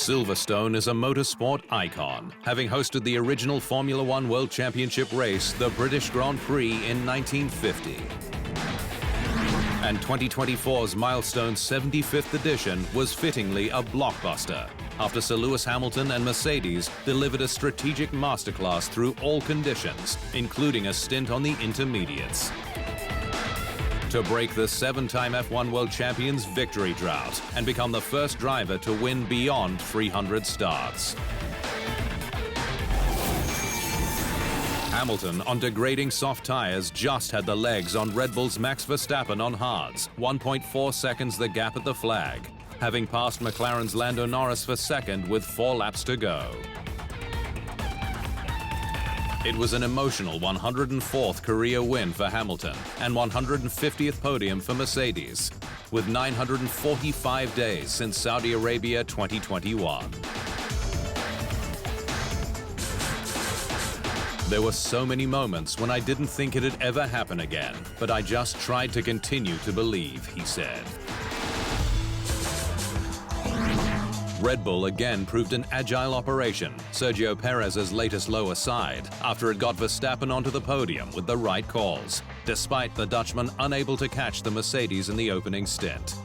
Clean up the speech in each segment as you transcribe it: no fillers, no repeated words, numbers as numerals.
Silverstone is a motorsport icon, having hosted the original Formula One World Championship race, the British Grand Prix, in 1950. And 2024's milestone 75th edition was fittingly a blockbuster, after Sir Lewis Hamilton and Mercedes delivered a strategic masterclass through all conditions, including a stint on the intermediates. To break the seven-time F1 World Champion's victory drought and become the first driver to win beyond 300 starts. Hamilton, on degrading soft tyres, just had the legs on Red Bull's Max Verstappen on hards, 1.4 seconds the gap at the flag, having passed McLaren's Lando Norris for second with 4 laps to go. It was an emotional 104th career win for Hamilton and 150th podium for Mercedes, with 945 days since Saudi Arabia 2021. There were so many moments when I didn't think it'd ever happen again, but I just tried to continue to believe, he said. Red Bull again proved an agile operation, Sergio Perez's latest low aside, after it got Verstappen onto the podium with the right calls, despite the Dutchman unable to catch the Mercedes in the opening stint.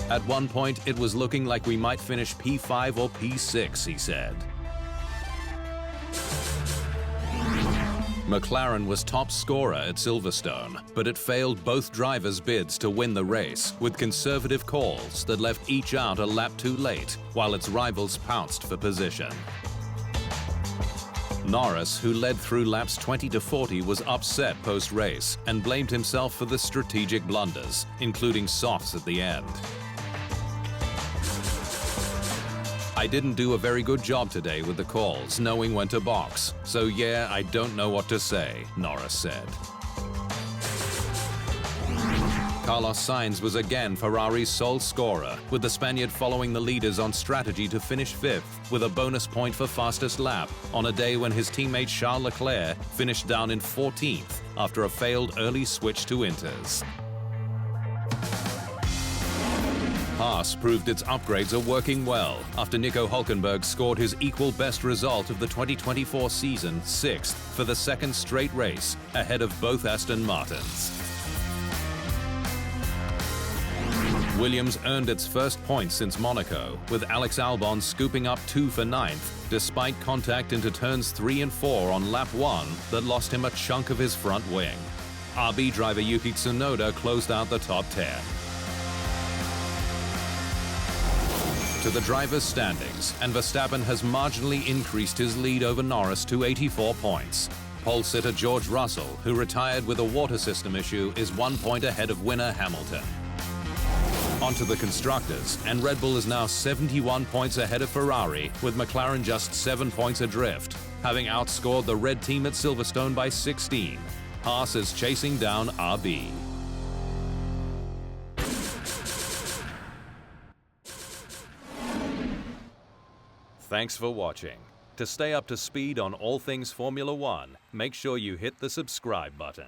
At one point, it was looking like we might finish P5 or P6, he said. McLaren was top scorer at Silverstone, but it failed both drivers' bids to win the race, with conservative calls that left each out a lap too late, while its rivals pounced for position. Norris, who led through laps 20 to 40, was upset post-race and blamed himself for the strategic blunders, including softs at the end. I didn't do a very good job today with the calls, knowing when to box. So yeah, I don't know what to say, Norris said. Carlos Sainz was again Ferrari's sole scorer, with the Spaniard following the leaders on strategy to finish 5th, with a bonus point for fastest lap, on a day when his teammate Charles Leclerc finished down in 14th after a failed early switch to inters. Haas proved its upgrades are working well after Nico Hülkenberg scored his equal best result of the 2024 season, 6th, for the second straight race, ahead of both Aston Martins. Williams earned its first points since Monaco, with Alex Albon scooping up 2 for 9th, despite contact into turns 3 and 4 on lap 1 that lost him a chunk of his front wing. RB driver Yuki Tsunoda closed out the top 10. To the drivers' standings, and Verstappen has marginally increased his lead over Norris to 84 points. Pole sitter George Russell, who retired with a water system issue, is 1 point ahead of winner Hamilton. Onto the constructors, and Red Bull is now 71 points ahead of Ferrari, with McLaren just 7 points adrift, having outscored the red team at Silverstone by 16. Haas is chasing down RB. Thanks for watching. To stay up to speed on all things Formula One, make sure you hit the subscribe button.